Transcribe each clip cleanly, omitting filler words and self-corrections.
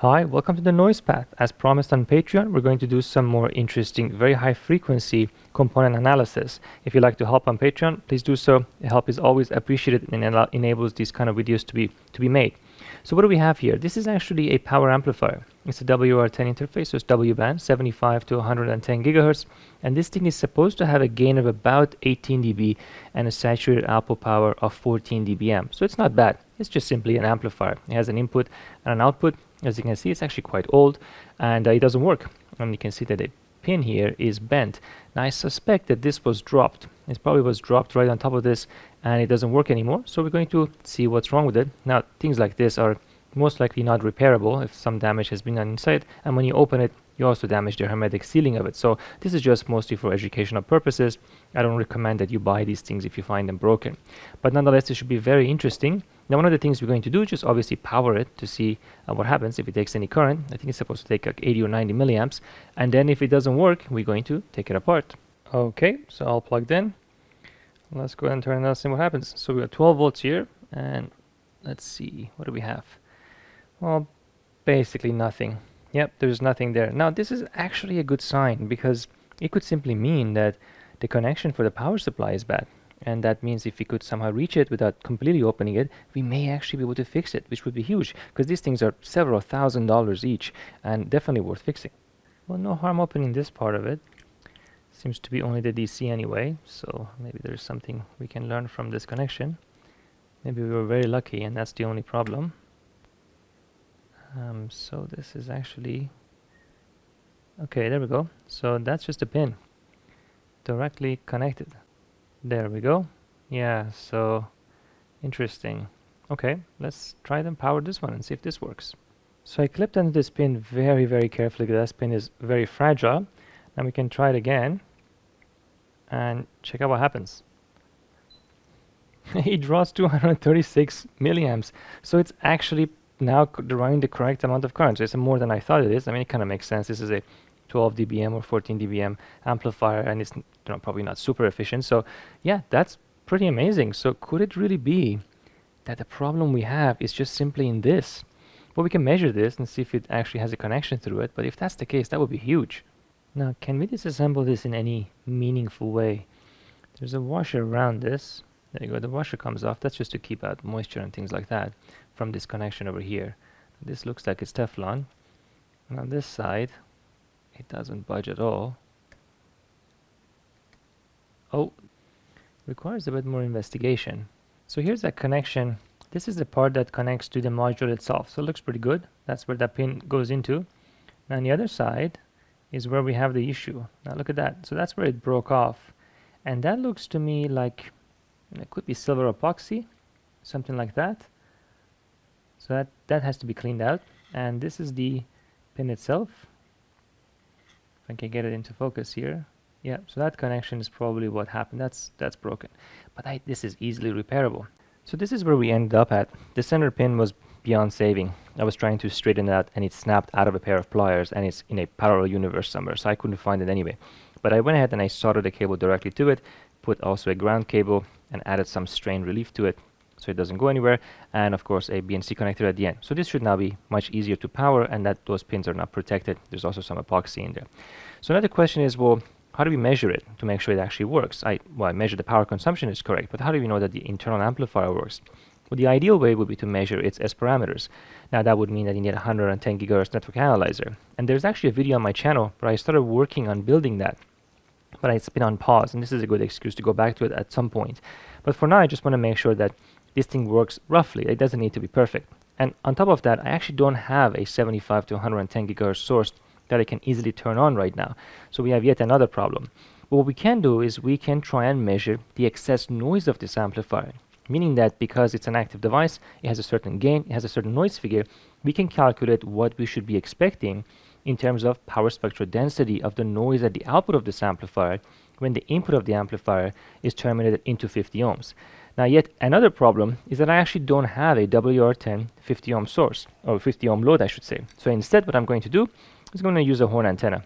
Hi, welcome to the Noise Path. As promised on Patreon, we're going to do some more interesting, very high frequency component analysis. If you'd like to help on Patreon, please do so. Help is always appreciated and enables these kind of videos to be made. So what do we have here? This is actually a power amplifier. It's a WR-10 interface, so it's W-Band, 75 to 110 gigahertz. And this thing is supposed to have a gain of about 18 dB and a saturated output power of 14 dBm. So it's not bad. It's just simply an amplifier. It has an input and an output. As you can see, it's actually quite old and it doesn't work. And you can see that the pin here is bent. Now I suspect that this was dropped. It probably was dropped right on top of this and it doesn't work anymore. So we're going to see what's wrong with it. Now things like this are most likely not repairable if some damage has been done inside, and when you open it you also damage the hermetic sealing of it. So this is just mostly for educational purposes. I don't recommend that you buy these things if you find them broken, but nonetheless it should be very interesting. Now one of the things we're going to do is just obviously power it to see what happens if it takes any current. I think it's supposed to take like 80 or 90 milliamps, and then if it doesn't work we're going to take it apart. Okay, so all plugged in. Let's go ahead and turn it on and see what happens. So we got 12 volts here, and let's see, what do we have? Well, basically nothing. Yep, there's nothing there. Now this is actually a good sign, because it could simply mean that the connection for the power supply is bad, and that means if we could somehow reach it without completely opening it, we may actually be able to fix it, which would be huge, because these things are several $1,000s each and definitely worth fixing. Well, no harm opening this part of it. Seems to be only the DC anyway, so maybe there's something we can learn from this connection. Maybe we were very lucky and that's the only problem. So this is actually okay, there we go. So that's just a pin directly connected. There we go. Yeah, so interesting. Okay, let's try and power this one and see if this works. So I clipped onto this pin very carefully, because this pin is very fragile. Now we can try it again and check out what happens. It draws 236 milliamps, so it's actually now drawing the correct amount of current. So it's more than I thought it is. I mean, it kind of makes sense. This is a 12 dBm or 14 dBm amplifier, and it's probably not super efficient. So yeah, that's pretty amazing. So could it really be that the problem we have is just simply in this? Well, we can measure this and see if it actually has a connection through it, but if that's the case, that would be huge. Now, can we disassemble this in any meaningful way? There's a washer around this. There you go, the washer comes off. That's just to keep out moisture and things like that from this connection over here. This looks like it's Teflon. And on this side, it doesn't budge at all. Oh, requires a bit more investigation. So here's that connection. This is the part that connects to the module itself. So it looks pretty good. That's where that pin goes into. Now on the other side is where we have the issue. Now look at that. So that's where it broke off. And that looks to me like it could be silver epoxy, something like that. So that has to be cleaned out. And this is the pin itself. If I can get it into focus here. Yeah, so that connection is probably what happened. That's broken. But this is easily repairable. So this is where we ended up at. The center pin was beyond saving. I was trying to straighten it out and it snapped out of a pair of pliers, and it's in a parallel universe somewhere, so I couldn't find it anyway. But I went ahead and I soldered the cable directly to it, put also a ground cable and added some strain relief to it so it doesn't go anywhere, and of course a BNC connector at the end. So this should now be much easier to power, and that those pins are not protected. There's also some epoxy in there. So another question is, well, how do we measure it to make sure it actually works? I measure the power consumption is correct, but how do we know that the internal amplifier works? Well, the ideal way would be to measure its S parameters. Now that would mean that you need a 110 gigahertz network analyzer. And there's actually a video on my channel where I started working on building that, but it's been on pause, and this is a good excuse to go back to it at some point. But for now, I just want to make sure that this thing works roughly. It doesn't need to be perfect. And on top of that, I actually don't have a 75 to 110 gigahertz source that I can easily turn on right now. So we have yet another problem. But what we can do is we can try and measure the excess noise of this amplifier, meaning that because it's an active device, it has a certain gain, it has a certain noise figure, we can calculate what we should be expecting in terms of power spectral density of the noise at the output of this amplifier when the input of the amplifier is terminated into 50 ohms. Now yet another problem is that I actually don't have a WR-10 50 ohm source, or 50 ohm load I should say. So instead what I'm going to do is going to use a horn antenna.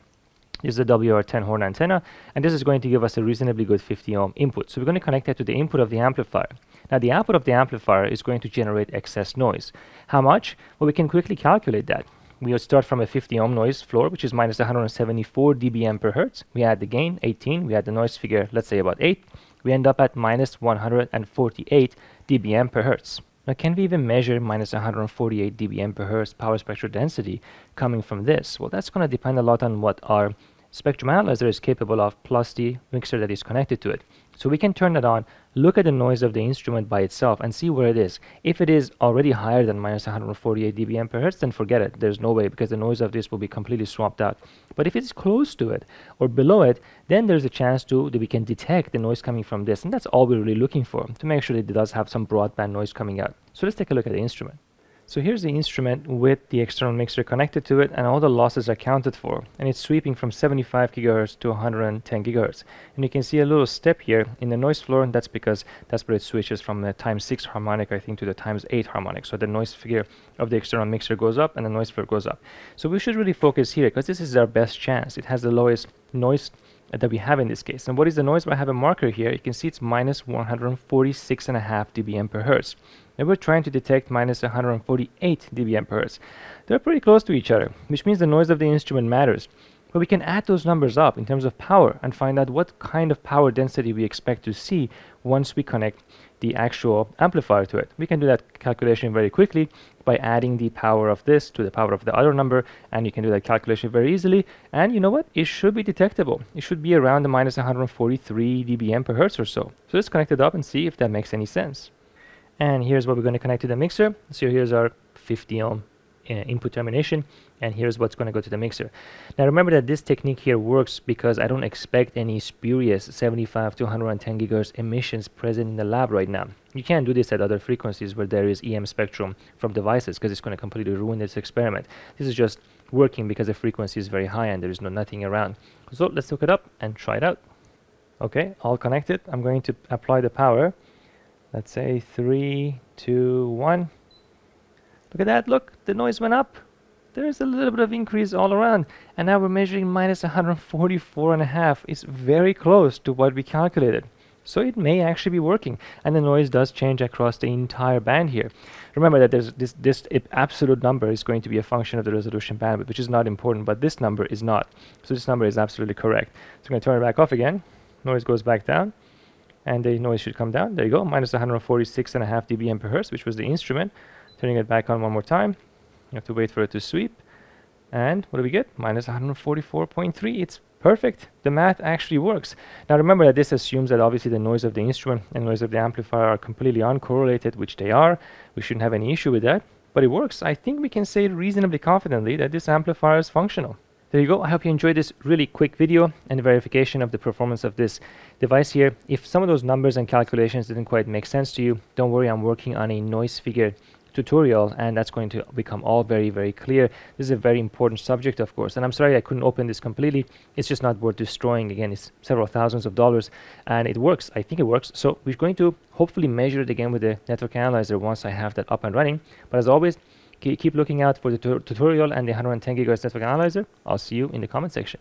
This is a WR-10 horn antenna, and this is going to give us a reasonably good 50 ohm input. So we're going to connect that to the input of the amplifier. Now the output of the amplifier is going to generate excess noise. How much? Well, we can quickly calculate that. we will start from a 50 ohm noise floor, which is minus 174 dBm per hertz. We add the gain, 18. We add the noise figure, let's say about 8. We end up at minus 148 dBm per hertz. Now, can we even measure minus 148 dBm per hertz power spectral density coming from this? Well, that's going to depend a lot on what our spectrum analyzer is capable of, plus the mixer that is connected to it. So we can turn it on, look at the noise of the instrument by itself, and see where it is. If it is already higher than minus 148 dBm per hertz, then forget it. There's no way, because the noise of this will be completely swapped out. But if it's close to it or below it, then there's a chance that we can detect the noise coming from this, and that's all we're really looking for, to make sure that it does have some broadband noise coming out. So let's take a look at the instrument. So here's the instrument with the external mixer connected to it, and all the losses are counted for, and it's sweeping from 75 gigahertz to 110 gigahertz. And you can see a little step here in the noise floor, and that's because that's where it switches from the times 6 harmonic, I think, to the times 8 harmonic. So the noise figure of the external mixer goes up and the noise floor goes up. So we should really focus here, because this is our best chance. It has the lowest noise that we have in this case. And what is the noise? Well, I have a marker here. You can see it's minus 146.5 dBm per hertz. And we're trying to detect minus 148 dBm per hertz. They're pretty close to each other, which means the noise of the instrument matters. But we can add those numbers up in terms of power and find out what kind of power density we expect to see once we connect the actual amplifier to it. We can do that calculation very quickly by adding the power of this to the power of the other number, and you can do that calculation very easily. And you know what? It should be detectable. It should be around the minus 143 dBm per hertz or so. So let's connect it up and see if that makes any sense. And here's what we're going to connect to the mixer. So here's our 50 ohm input termination, and here's what's going to go to the mixer. Now remember that this technique here works because I don't expect any spurious 75 to 110 gigahertz emissions present in the lab right now. You can't do this at other frequencies where there is EM spectrum from devices, because it's going to completely ruin this experiment. This is just working because the frequency is very high and there is nothing around. So let's hook it up and try it out. Okay, all connected. I'm going to apply the power. Let's say 3, 2, 1. Look at that, look, the noise went up. There's a little bit of increase all around. And now we're measuring minus 144.5. It's very close to what we calculated. So it may actually be working. And the noise does change across the entire band here. Remember that there's this absolute number is going to be a function of the resolution bandwidth, which is not important, but this number is not. So this number is absolutely correct. So I'm going to turn it back off again. Noise goes back down. And the noise should come down. There you go, minus 146.5 dBm per hertz, which was the instrument. Turning it back on one more time. You have to wait for it to sweep. And what do we get? Minus 144.3. It's perfect. The math actually works. Now remember that this assumes that obviously the noise of the instrument and noise of the amplifier are completely uncorrelated, which they are. We shouldn't have any issue with that. But it works. I think we can say reasonably confidently that this amplifier is functional. There you go. I hope you enjoyed this really quick video and verification of the performance of this device here. If some of those numbers and calculations didn't quite make sense to you, don't worry, I'm working on a noise figure tutorial, and that's going to become all very, very clear. This is a very important subject, of course, and I'm sorry I couldn't open this completely. It's just not worth destroying. Again, it's several thousands of dollars, and it works. I think it works. So we're going to hopefully measure it again with the network analyzer once I have that up and running. But as always, keep looking out for the tutorial and the 110 gigahertz network analyzer. I'll see you in the comment section.